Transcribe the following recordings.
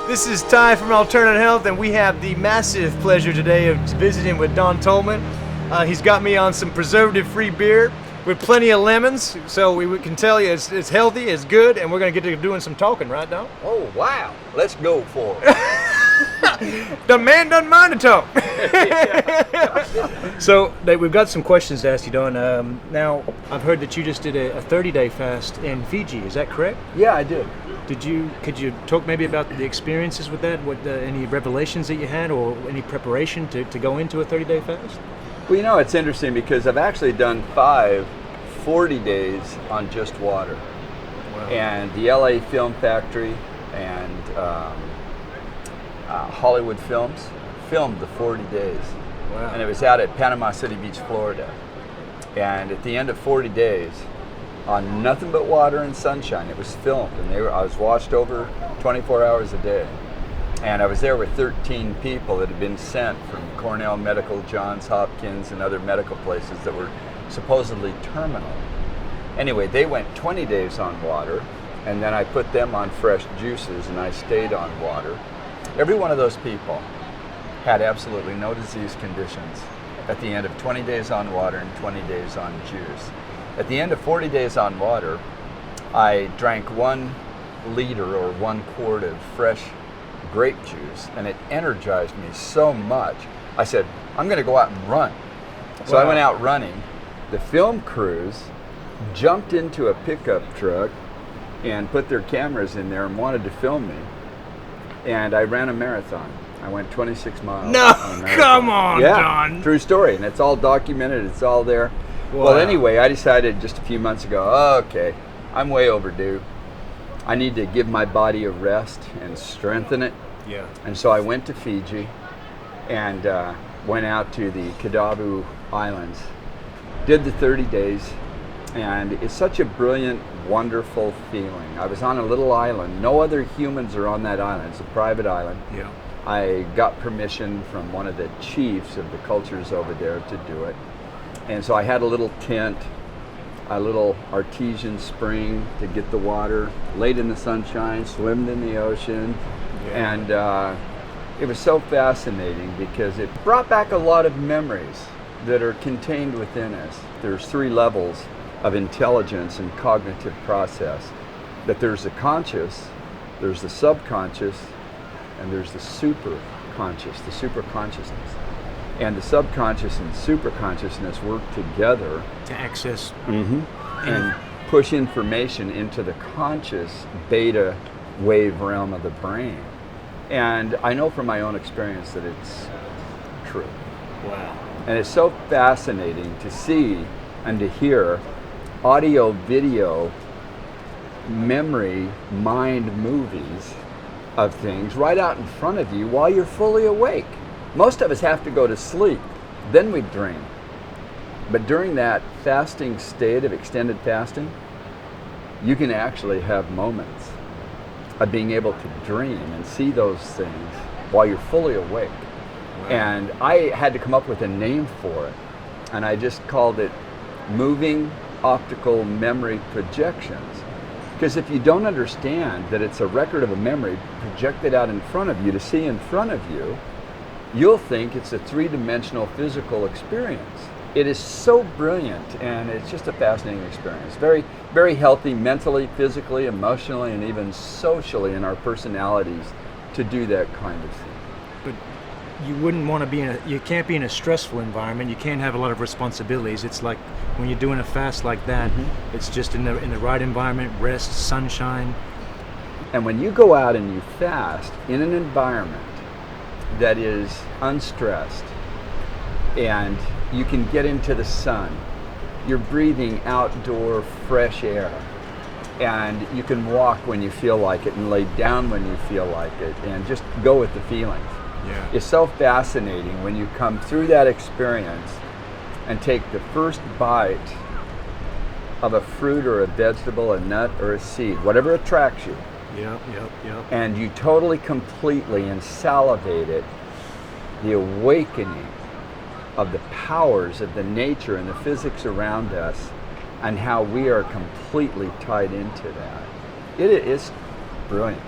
This is Ty from Alternate Health, and we have the massive pleasure today of visiting with Don Tolman. He's got me on some preservative-free beer with plenty of lemons, so we can tell you it's healthy, it's good, and we're going to get to doing some talking, right, Don? Oh, wow. Let's go for it. The man doesn't mind to talk. So, we've got some questions to ask you, Don. Now, I've heard that you just did a 30-day fast in Fiji. Is that correct? Yeah, I did. Could you talk maybe about the experiences with that? What any revelations that you had, or any preparation to go into a 30-day fast? Well, you know, it's interesting because I've actually done 40 days on just water. Wow. And the LA Film Factory and Hollywood Films filmed the 40 days. Wow. And it was out at Panama City Beach, Florida. And at the end of 40 days, on nothing but water and sunshine, it was filmed. And I was watched over 24 hours a day. And I was there with 13 people that had been sent from Cornell Medical, Johns Hopkins, and other medical places that were supposedly terminal. Anyway, they went 20 days on water, and then I put them on fresh juices, and I stayed on water. Every one of those people had absolutely no disease conditions at the end of 20 days on water and 20 days on juice. At the end of 40 days on water, I drank 1 liter or 1 quart of fresh grape juice, and it energized me so much. I said, I'm going to go out and run. So I went out running. The film crews jumped into a pickup truck and put their cameras in there and wanted to film me. And I ran a marathon. I went 26 miles. No, come on, yeah, Don. True story, and it's all documented. It's all there. Wow. Well, anyway, I decided just a few months ago, okay, I'm way overdue. I need to give my body a rest and strengthen it. Yeah. And so I went to Fiji and went out to the Kadavu Islands, did the 30 days, and it's such a brilliant, wonderful feeling. I was on a little island. No other humans are on that island. It's a private island. Yeah. I got permission from one of the chiefs of the cultures over there to do it. And so I had a little tent, a little artesian spring to get the water, laid in the sunshine, swimmed in the ocean. Yeah. And it was so fascinating because it brought back a lot of memories that are contained within us. There's 3 levels of intelligence and cognitive process. That there's the conscious, there's the subconscious, and there's the superconscious, the superconsciousness. And the subconscious and superconsciousness work together to access and push information into the conscious beta wave realm of the brain. And I know from my own experience that it's true. Wow. And it's so fascinating to see and to hear audio, video, memory, mind movies of things right out in front of you while you're fully awake. Most of us have to go to sleep, then we dream. But during that fasting state of extended fasting, you can actually have moments of being able to dream and see those things while you're fully awake. Wow. And I had to come up with a name for it, and I just called it moving optical memory projections. Because if you don't understand that it's a record of a memory projected out in front of you to see in front of you, you'll think it's a 3-dimensional physical experience. It is so brilliant, and it's just a fascinating experience. Very, very healthy mentally, physically, emotionally, and even socially in our personalities to do that kind of thing. But you wouldn't want to be you can't be in a stressful environment. You can't have a lot of responsibilities. It's like when you're doing a fast like that, it's just in the right environment, rest, sunshine. And when you go out and you fast in an environment that is unstressed, and you can get into the sun, you're breathing outdoor fresh air, and you can walk when you feel like it and lay down when you feel like it, and just go with the feelings. Yeah. It's so fascinating when you come through that experience and take the first bite of a fruit or a vegetable, a nut or a seed, whatever attracts you. Yep. And you totally, completely, and salivate it, the awakening of the powers of the nature and the physics around us, and how we are completely tied into that. It is brilliant.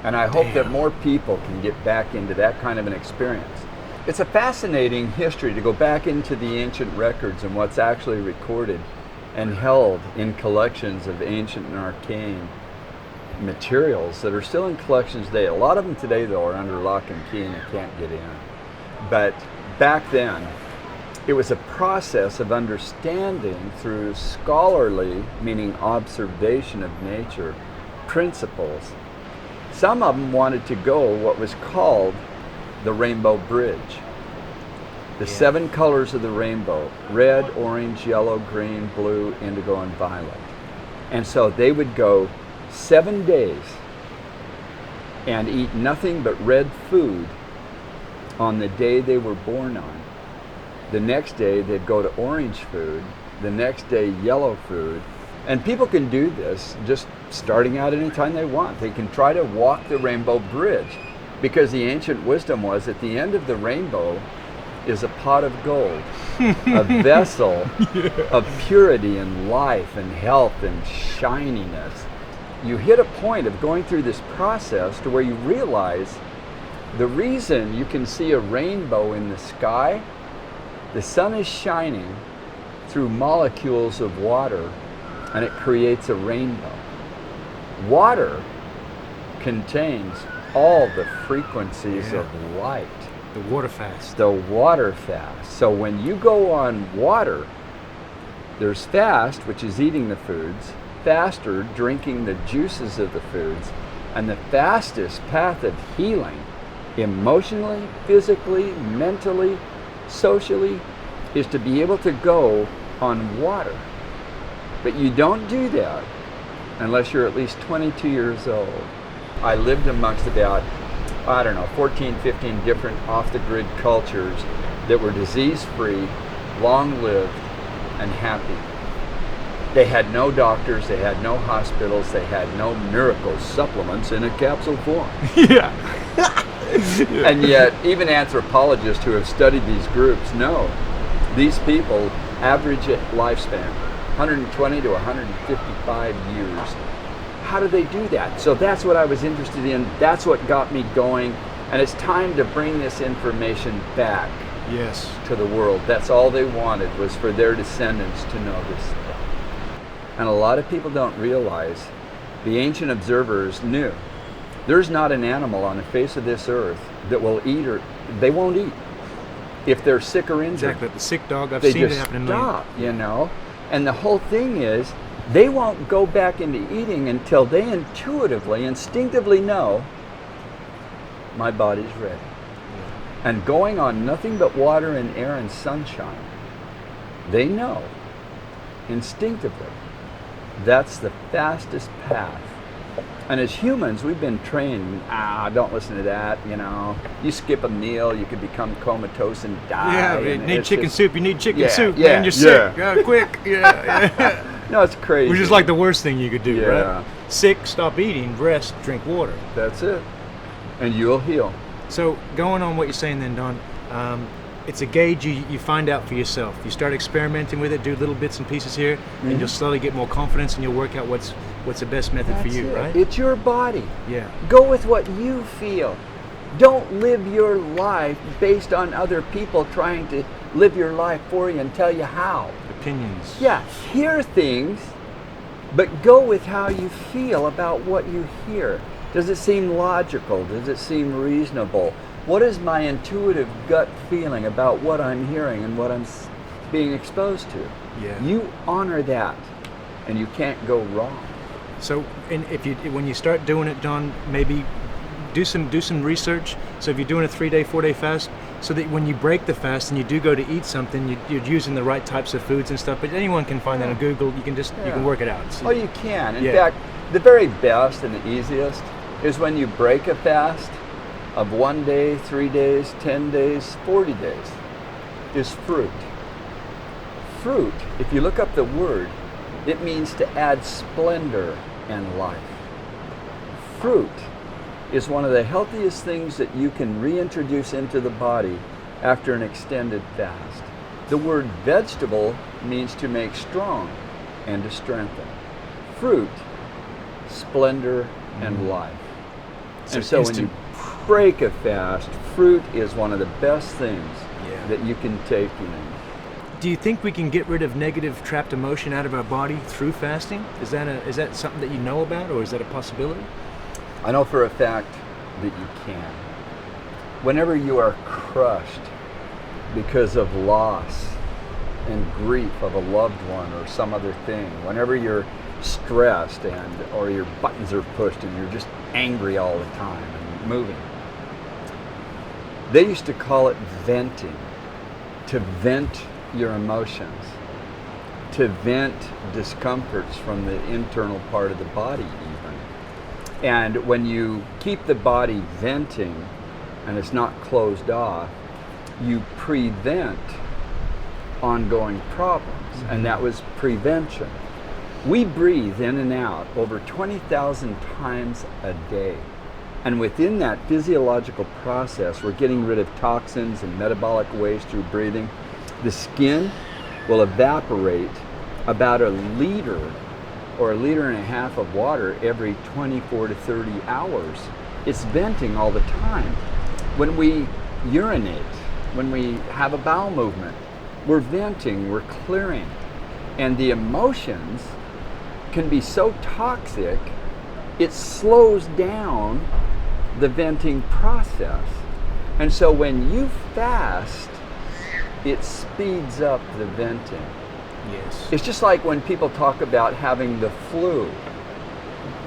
And I hope that Damn. more people can get back into that kind of an experience. It's a fascinating history to go back into the ancient records and what's actually recorded and held in collections of ancient and arcane materials that are still in collections today. A lot of them today, though, are under lock and key and you can't get in. But back then, it was a process of understanding through scholarly, meaning observation of nature, principles. Some of them wanted to go what was called the Rainbow Bridge. The 7 colors of the rainbow: red, orange, yellow, green, blue, indigo, and violet. And so they would go 7 days and eat nothing but red food on the day they were born on. The next day they'd go to orange food, the next day yellow food. And people can do this just starting out anytime they want. They can try to walk the Rainbow Bridge, because the ancient wisdom was at the end of the rainbow is a pot of gold, a vessel of purity and life and health and shininess. You hit a point of going through this process to where you realize the reason you can see a rainbow in the sky, the sun is shining through molecules of water and it creates a rainbow. Water contains all the frequencies of light. The water fast. The water fast. So when you go on water, there's fast, which is eating the foods, faster, drinking the juices of the foods, and the fastest path of healing, emotionally, physically, mentally, socially, is to be able to go on water. But you don't do that unless you're at least 22 years old. I lived amongst about, 14, 15 different off-the-grid cultures that were disease-free, long-lived, and happy. They had no doctors, they had no hospitals, they had no miracle supplements in a capsule form. And yet, even anthropologists who have studied these groups know these people average lifespan 120 to 155 years. How do they do that? So that's what I was interested in. That's what got me going. And it's time to bring this information back to the world. That's all they wanted, was for their descendants to know this stuff. And a lot of people don't realize the ancient observers knew there's not an animal on the face of this earth that will eat, or they won't eat if they're sick or injured. Exactly. The sick dog, I've They seen it just happen in stop, you know. And the whole thing is, they won't go back into eating until they intuitively, instinctively know my body's ready. And going on nothing but water and air and sunshine, they know instinctively that's the fastest path. And as humans, we've been trained, don't listen to that, you know. You skip a meal, you could become comatose and die. Yeah, you and need it's chicken just- soup, you need chicken soup, yeah, man, you're sick, quick, No, it's crazy. Which is like the worst thing you could do, Yeah. right? Sick, stop eating, rest, drink water. That's it. And you'll heal. So going on what you're saying then, Don, it's a gauge you find out for yourself. You start experimenting with it, do little bits and pieces here, and you'll slowly get more confidence and you'll work out what's the best method for you, right? It's your body. Yeah. Go with what you feel. Don't live your life based on other people trying to live your life for you and tell you how. Opinions. Yeah, hear things, but go with how you feel about what you hear. Does it seem logical? Does it seem reasonable? What is my intuitive gut feeling about what I'm hearing and what I'm being exposed to? Yeah. You honor that, and you can't go wrong. So, and when you start doing it, Don, maybe do some research. So if you're doing a 3-day, 4-day fast, so that when you break the fast and you do go to eat something, you're using the right types of foods and stuff. But anyone can find that on Google. You can you can work it out. Oh, you can. In fact, the very best and the easiest is when you break a fast of 1 day, 3 days, 10 days, 40 days, is fruit. Fruit, if you look up the word, it means to add splendor and life. Fruit is one of the healthiest things that you can reintroduce into the body after an extended fast. The word vegetable means to make strong and to strengthen. Fruit, splendor, and life. And so when you break a fast, fruit is one of the best things that you can take in. Do you think we can get rid of negative trapped emotion out of our body through fasting? Is that something that you know about, or is that a possibility? I know for a fact that you can. Whenever you are crushed because of loss and grief of a loved one or some other thing, whenever you're stressed or your buttons are pushed and you're just angry all the time and moving, they used to call it venting, to vent your emotions, to vent discomforts from the internal part of the body even. And when you keep the body venting and it's not closed off, you prevent ongoing problems, and that was prevention. We breathe in and out over 20,000 times a day. And within that physiological process, we're getting rid of toxins and metabolic waste through breathing. The skin will evaporate about a liter or a liter and a half of water every 24 to 30 hours. It's venting all the time. When we urinate, when we have a bowel movement, we're venting, we're clearing. And the emotions can be so toxic, it slows down the venting process. And so when you fast, it speeds up the venting. Yes. It's just like when people talk about having the flu.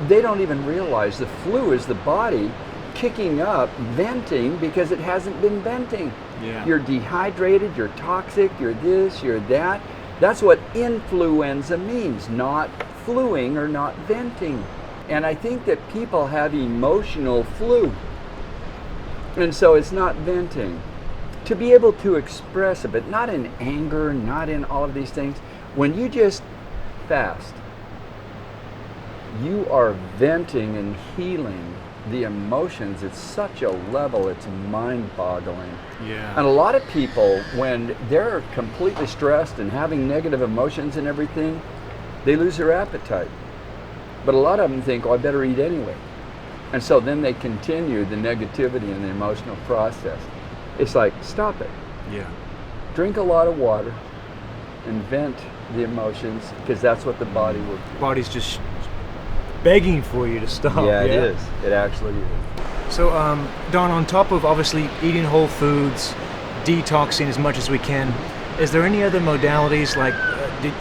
They don't even realize the flu is the body kicking up, venting, because it hasn't been venting. Yeah. You're dehydrated, you're toxic, you're this, you're that. That's what influenza means, not fluing or not venting. And I think that people have emotional flu. And so it's not venting. To be able to express it, but not in anger, not in all of these things. When you just fast, you are venting and healing the emotions at such a level, it's mind-boggling. Yeah. And a lot of people, when they're completely stressed and having negative emotions and everything, they lose their appetite. But a lot of them think, oh, I better eat anyway. And so then they continue the negativity and the emotional process. It's like, stop it. Yeah. Drink a lot of water and vent the emotions, because that's what the body will do. Body's just begging for you to stop. Yeah, it is. It actually is. So, Don, on top of obviously eating whole foods, detoxing as much as we can, is there any other modalities, like,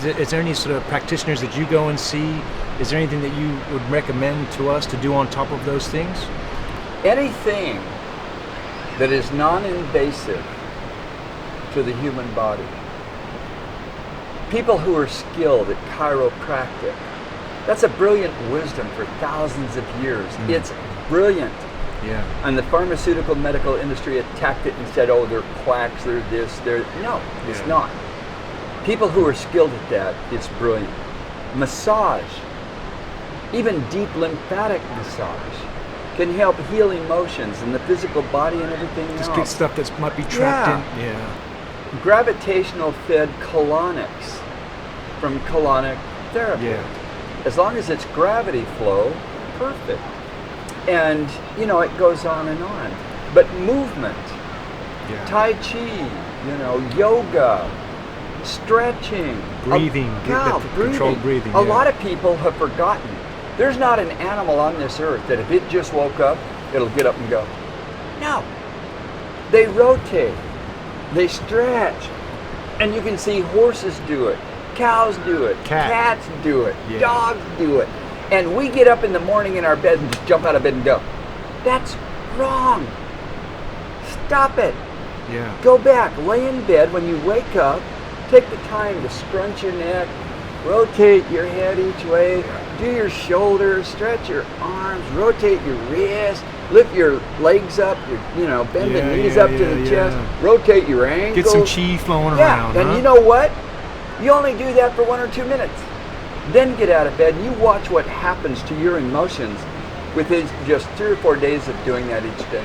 is there any sort of practitioners that you go and see? Is there anything that you would recommend to us to do on top of those things? Anything that is non-invasive to the human body. People who are skilled at chiropractic, that's a brilliant wisdom for thousands of years. It's brilliant. Yeah. And the pharmaceutical medical industry attacked it and said, oh, they're quacks, they're this, they're... No, it's not. People who are skilled at that, it's brilliant. Massage, even deep lymphatic massage, can help heal emotions in the physical body and everything else. Just get stuff that might be trapped in. Yeah. Gravitational fed colonics from colonic therapy. Yeah. As long as it's gravity flow, perfect. And, you know, it goes on and on. But movement, Tai Chi, you know, yoga, stretching. Breathing, controlled breathing. A lot of people have forgotten. There's not an animal on this earth that if it just woke up, it'll get up and go. No. They rotate. They stretch. And you can see horses do it. Cows do it. Cats do it. Yeah. Dogs do it. And we get up in the morning in our bed and just jump out of bed and go. That's wrong. Stop it. Yeah. Go back. Lay in bed when you wake up. Take the time to scrunch your neck. Rotate your head each way. Do your shoulders. Stretch your arms. Rotate your wrists. Lift your legs up. Bend the knees up to the chest. Rotate your ankles. Get some chi flowing around. And you know what? You only do that for 1 or 2 minutes. Then get out of bed and you watch what happens to your emotions within just 3 or 4 days of doing that each day.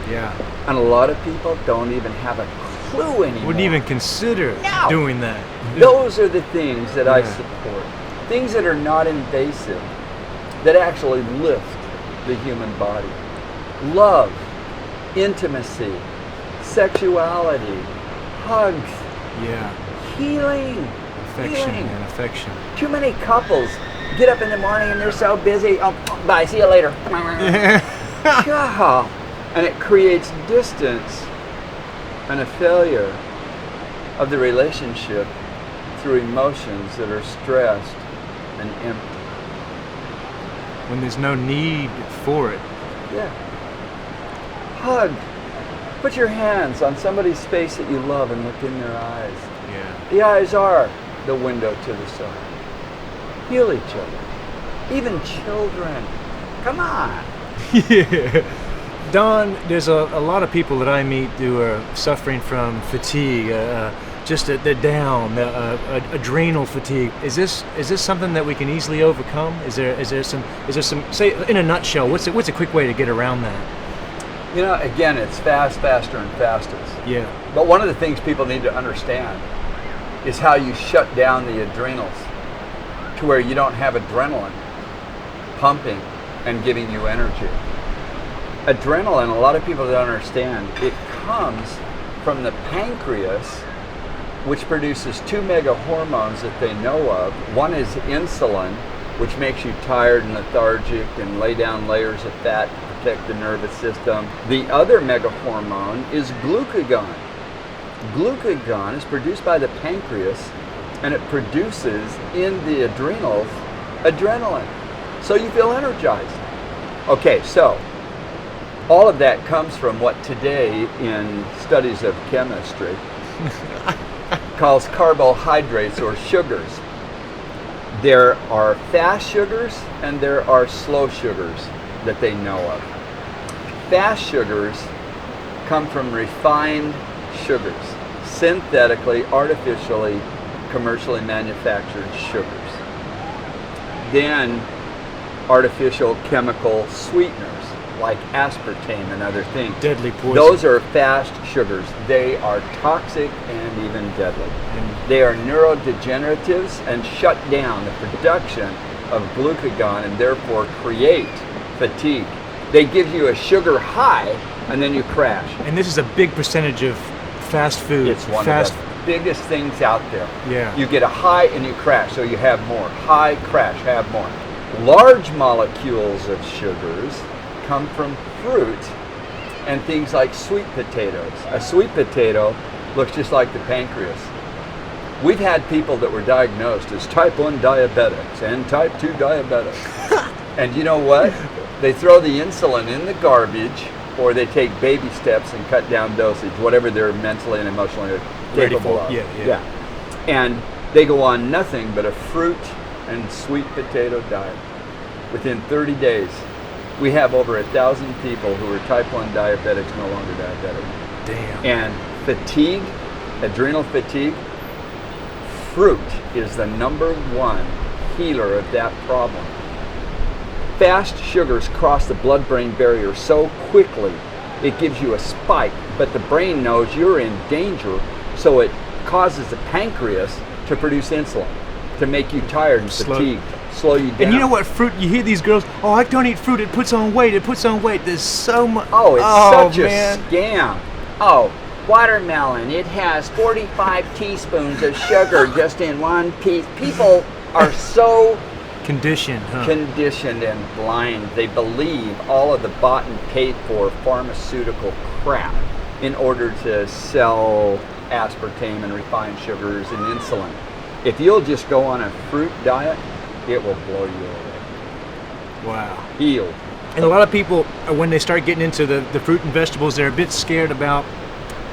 Yeah. And a lot of people don't even have a clue anymore. Wouldn't even consider doing that. Those are the things that I support. Things that are not invasive, that actually lift the human body. love, intimacy, sexuality, hugs, healing. Affection, man, affection. Too many couples get up in the morning and they're so busy. Oh, bye, see you later. God. And it creates distance and a failure of the relationship through emotions that are stressed and empty. When there's no need for it. Yeah. Hug. Put your hands on somebody's face that you love and look in their eyes. Yeah. The eyes are the window to the soul. Heal each other. Even children. Come on. Yeah. Don, there's a lot of people that I meet who are suffering from fatigue, just they're down, adrenal fatigue. Is this something that we can easily overcome? Is there some say in a nutshell? What's a quick way to get around that? You know, again, it's faster, and fastest. Yeah. But one of the things people need to understand is how you shut down the adrenals to where you don't have adrenaline pumping and giving you energy. Adrenaline, a lot of people don't understand, it comes from the pancreas, which produces two mega hormones that they know of. One is insulin, which makes you tired and lethargic and lay down layers of fat to protect the nervous system. The other mega hormone is glucagon. Glucagon is produced by the pancreas, and it produces in the adrenals adrenaline. So you feel energized. Okay, so all of that comes from what today in studies of chemistry calls carbohydrates or sugars. There are fast sugars and there are slow sugars that they know of. Fast sugars come from refined sugars, synthetically, artificially, commercially manufactured sugars. Then artificial chemical sweeteners like aspartame and other things. Deadly poison. Those are fast sugars. They are toxic and even deadly. They are neurodegeneratives and shut down the production of glucagon and therefore create fatigue. They give you a sugar high and then you crash. And this is a big percentage of fast food. It's one of the biggest things out there. Yeah. You get a high and you crash, so you have more. High, crash, have more. Large molecules of sugars come from fruit and things like sweet potatoes. A sweet potato looks just like the pancreas. We've had people that were diagnosed as type 1 diabetics and type 2 diabetics. And you know what? They throw the insulin in the garbage, or they take baby steps and cut down dosage, whatever they're mentally and emotionally capable of. Yeah. And they go on nothing but a fruit and sweet potato diet. Within 30 days, we have over 1,000 people who are type 1 diabetics no longer diabetic. Damn. And fatigue, adrenal fatigue, fruit is the #1 healer of that problem. Fast sugars cross the blood-brain barrier so quickly, it gives you a spike, but the brain knows you're in danger, so it causes the pancreas to produce insulin to make you tired and fatigued, slow you down. And you know what fruit, you hear these girls, oh, I don't eat fruit, it puts on weight. There's so much. Oh, it's such a scam. Oh, watermelon, it has 45 teaspoons of sugar just in one piece. People are so conditioned and blind. They believe all of the bought and paid for pharmaceutical crap in order to sell aspartame and refined sugars and insulin. If you'll just go on a fruit diet, it will blow you away. Wow. Healed. And a lot of people, when they start getting into the fruit and vegetables, they're a bit scared about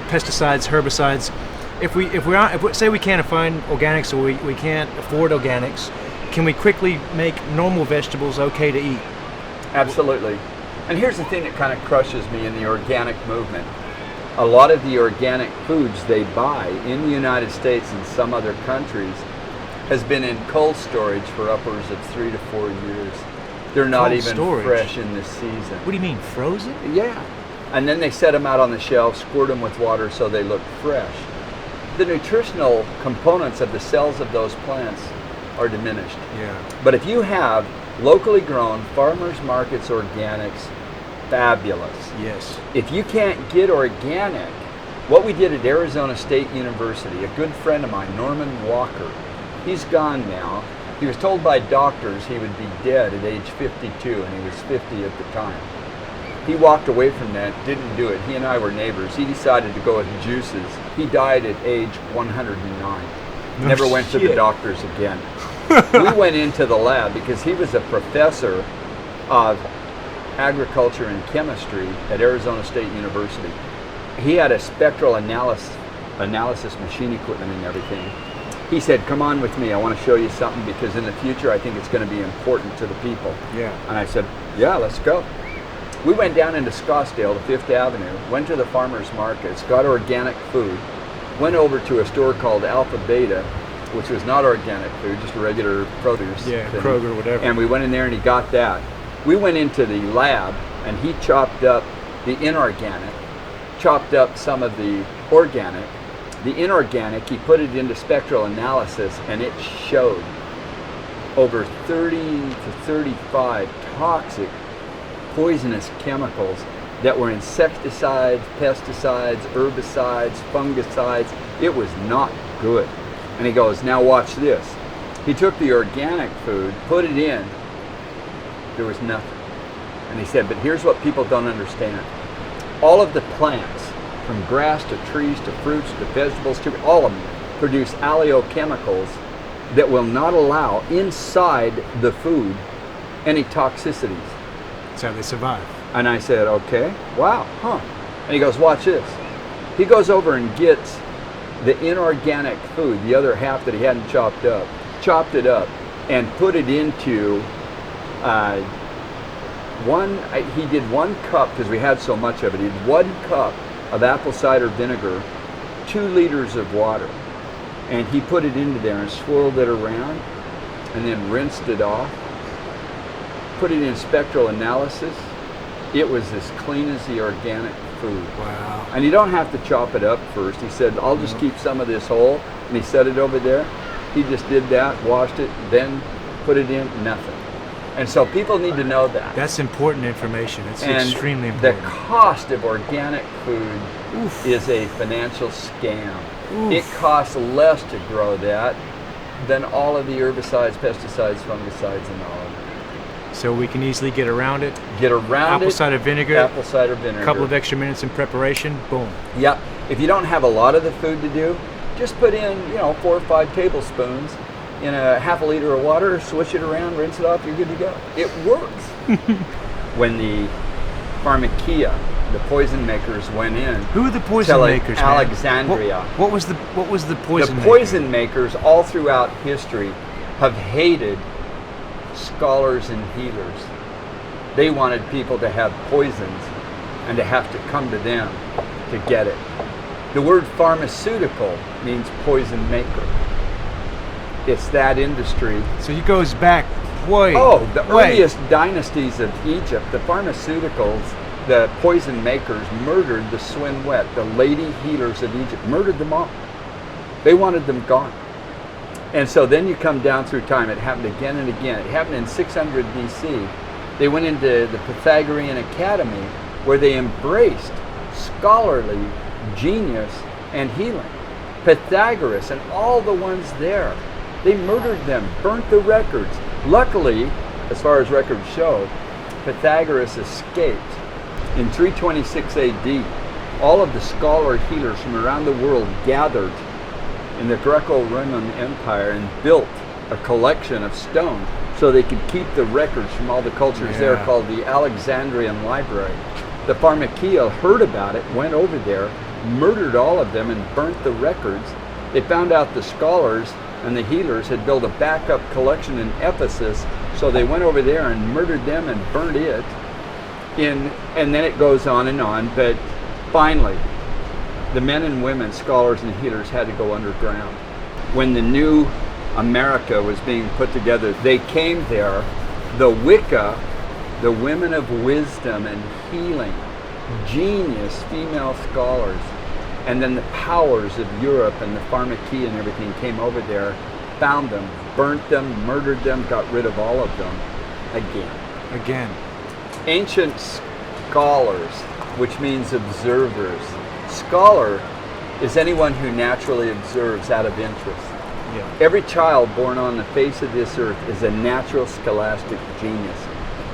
pesticides, herbicides. If we say we can't find organics, or we can't afford organics, can we quickly make normal vegetables okay to eat? Absolutely. And here's the thing that kind of crushes me in the organic movement. A lot of the organic foods they buy in the United States and some other countries has been in cold storage for upwards of 3 to 4 years. They're not even fresh in the season. What do you mean, frozen? Yeah. And then they set them out on the shelf, squirt them with water so they look fresh. The nutritional components of the cells of those plants are diminished. Yeah. But if you have locally grown, farmers markets, organics, fabulous. Yes. If you can't get organic, what we did at Arizona State University, a good friend of mine, Norman Walker, he's gone now. He was told by doctors he would be dead at age 52, and he was 50 at the time. He walked away from that, didn't do it. He and I were neighbors. He decided to go with juices. He died at age 109. Never went to the doctors again. We went into the lab because he was a professor of agriculture and chemistry at Arizona State University. He had a spectral analysis machine equipment and everything. He said, come on with me, I want to show you something because in the future I think it's going to be important to the people. Yeah. And I said, yeah, let's go. We went down into Scottsdale to Fifth Avenue, went to the farmers markets, got organic food, went over to a store called Alpha Beta, which was not organic food, just a regular produce thing. Kroger, whatever. And we went in there and he got that. We went into the lab and he chopped up the inorganic, chopped up some of the organic. The inorganic, he put it into spectral analysis and it showed over 30 to 35 toxic, poisonous chemicals that were insecticides, pesticides, herbicides, fungicides. It was not good. And he goes, now watch this. He took the organic food, put it in, there was nothing. And he said, but here's what people don't understand. All of the plants, from grass to trees to fruits to vegetables, to all of them, produce alleochemicals that will not allow inside the food any toxicities. That's how they survive. And I said, okay, wow, huh. And he goes, watch this. He goes over and gets the inorganic food, the other half that he hadn't chopped it up, and put it into he did 1 cup, because we had so much of it, he did 1 cup of apple cider vinegar, 2 liters of water. And he put it into there and swirled it around and then rinsed it off, put it in spectral analysis. It was as clean as the organic food. Wow. And you don't have to chop it up first. He said, I'll just keep some of this whole. And he set it over there. He just did that, washed it, then put it in, nothing. And so people need to know that. That's important information. It's and extremely important. The cost of organic food is a financial scam. It costs less to grow that than all of the herbicides, pesticides, fungicides, and all of it. So we can easily get around it. Apple cider vinegar. Apple cider vinegar. A couple of extra minutes in preparation. Boom. Yep. If you don't have a lot of the food to do, just put in 4 or 5 tablespoons in a half a liter of water, switch it around, rinse it off, you're good to go. It works. When the pharmacia, the poison makers, went in. Who are the poison makers, man? Alexandria. What was the poison The poison makers all throughout history have hated scholars and healers. They wanted people to have poisons and to have to come to them to get it. The word pharmaceutical means poison maker. It's that industry. So it goes back way. The earliest dynasties of Egypt, the pharmaceuticals, the poison makers murdered the Swinwet, the lady healers of Egypt, murdered them all. They wanted them gone. And so then you come down through time, it happened again and again. It happened in 600 BC. They went into the Pythagorean Academy where they embraced scholarly genius and healing. Pythagoras and all the ones there, they murdered them, burnt the records. Luckily, as far as records show, Pythagoras escaped. In 326 AD, all of the scholar healers from around the world gathered in the Greco-Roman Empire and built a collection of stone so they could keep the records from all the cultures there, called the Alexandrian Library. The pharmacia heard about it, went over there, murdered all of them and burnt the records. They found out the scholars and the healers had built a backup collection in Ephesus, so they went over there and murdered them and burnt it. And then it goes on, but finally, the men and women, scholars and healers, had to go underground. When the new America was being put together, they came there, the Wicca, the women of wisdom and healing, genius female scholars, and then the powers of Europe and the pharmacia and everything came over there, found them, burnt them, murdered them, got rid of all of them again. Ancient scholars, which means observers. Scholar is anyone who naturally observes out of interest. Yeah. Every child born on the face of this earth is a natural scholastic genius.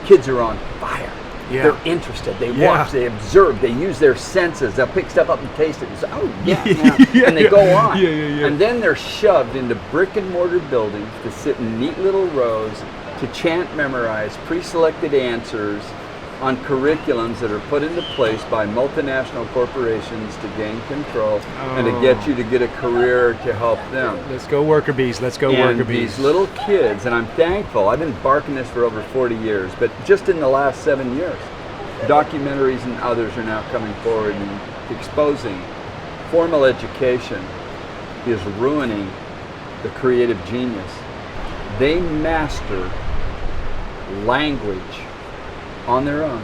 Kids are on fire. Yeah. They're interested. They watch, they observe, they use their senses. They'll pick stuff up and taste it and say, oh, yeah. And they go on. And then they're shoved into brick and mortar buildings to sit in neat little rows to chant, memorize pre-selected answers on curriculums that are put into place by multinational corporations to gain control and to get you to get a career to help them. Let's go worker bees. Let's go And worker bees. these little kids, and I'm thankful, I've been barking this for over 40 years, but just in the last 7 years, documentaries and others are now coming forward and exposing formal education is ruining the creative genius. They master language on their own.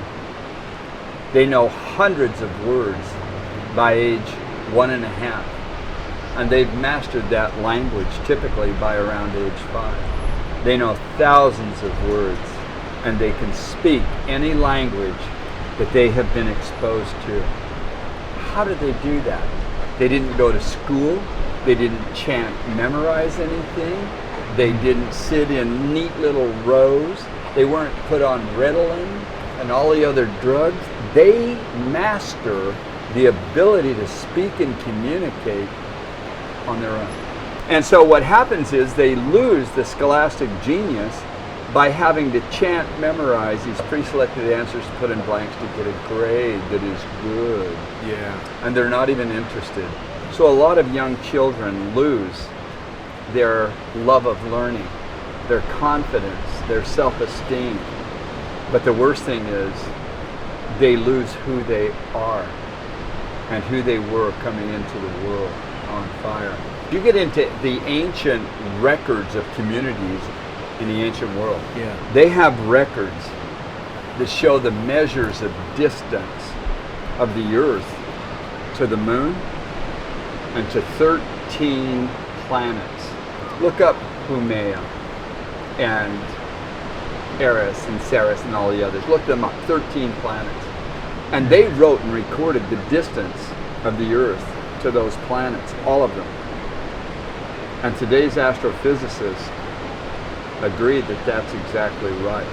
They know hundreds of words by age 1.5, and they've mastered that language typically by around age 5. They know thousands of words, and they can speak any language that they have been exposed to. How did they do that? They didn't go to school. They didn't chant, memorize anything. They didn't sit in neat little rows. They weren't put on Ritalin and all the other drugs. They master the ability to speak and communicate on their own. And so what happens is they lose the scholastic genius by having to chant, memorize these pre-selected answers to put in blanks to get a grade that is good. Yeah. And they're not even interested. So a lot of young children lose their love of learning, their confidence, their self-esteem. But the worst thing is they lose who they are and who they were coming into the world on fire. You get into the ancient records of communities in the ancient world. Yeah. They have records that show the measures of distance of the earth to the moon and to 13 planets. Look up Haumea and Eris and Ceres and all the others. Look them up, 13 planets. And they wrote and recorded the distance of the earth to those planets, all of them. And today's astrophysicists agreed that that's exactly right.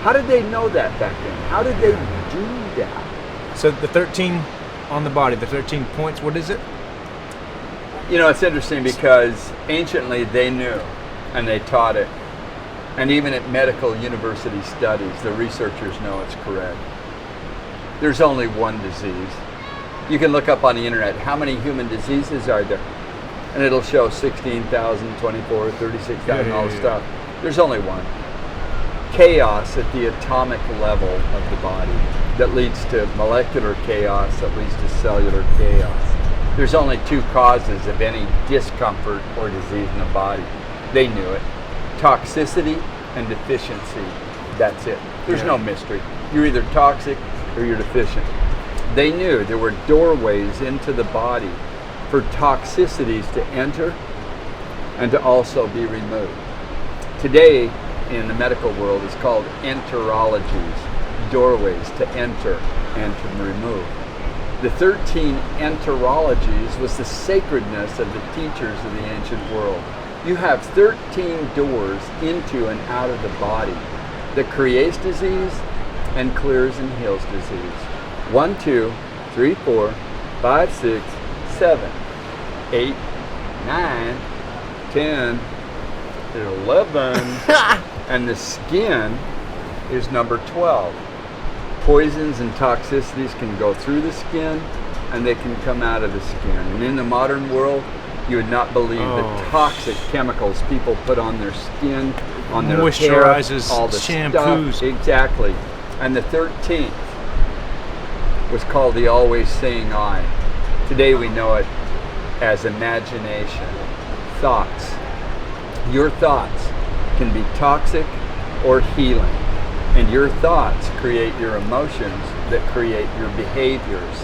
How did they know that back then? How did they do that? So the 13 on the body, the 13 points, what is it? You know, it's interesting because anciently they knew and they taught it. And even at medical university studies, the researchers know it's correct. There's only one disease. You can look up on the internet, how many human diseases are there? And it'll show 16,000, 24, 36,000, all this stuff. There's only one. Chaos at the atomic level of the body that leads to molecular chaos, that leads to cellular chaos. There's only two causes of any discomfort or disease in the body. They knew it. Toxicity and deficiency. That's it. There's no mystery. You're either toxic or you're deficient. They knew there were doorways into the body for toxicities to enter and to also be removed. Today, in the medical world, it's called enterologies, doorways to enter and to remove. The 13 enterologies was the sacredness of the teachers of the ancient world. You have 13 doors into and out of the body that creates disease and clears and heals disease. 1, 2, 3, 4, 5, 6, 7, 8, 9, 10, 11, and the skin is number 12. Poisons and toxicities can go through the skin and they can come out of the skin. And in the modern world, you would not believe the toxic chemicals people put on their skin, on their moisturizers, hair, all the shampoos. stuff. Exactly. And the 13th was called the always saying I. Today we know it as imagination, thoughts. Your thoughts can be toxic or healing. And your thoughts create your emotions that create your behaviors.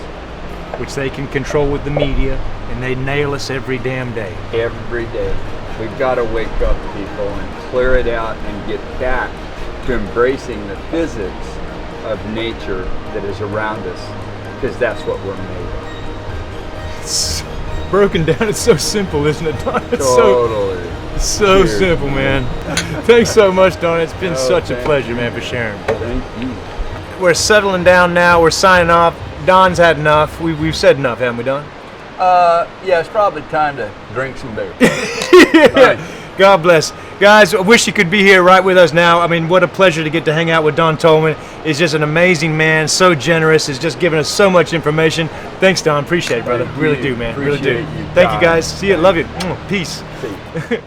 Which they can control with the media, and they nail us every damn day. Every day. We've got to wake up, people, and clear it out and get back to embracing the physics of nature that is around us, because that's what we're made of. It's broken down. It's so simple, isn't it, Don? It's Totally. so Cheers. simple, man. Thanks so much, Don. It's been such a thank pleasure, you. man, for sharing. Thank you. We're settling down now. We're signing off. Don's had enough. We've said enough, haven't we, Don? Yeah, it's probably time to drink some beer. Yeah. God bless. Guys, I wish you could be here right with us now. I mean, what a pleasure to get to hang out with Don Tolman. He's just an amazing man, so generous. He's just given us so much information. Thanks, Don. Appreciate it, brother. Thank really you. do, man. Really do. Appreciate you, Thank you, Don. guys. See you. Love you. Peace. See you.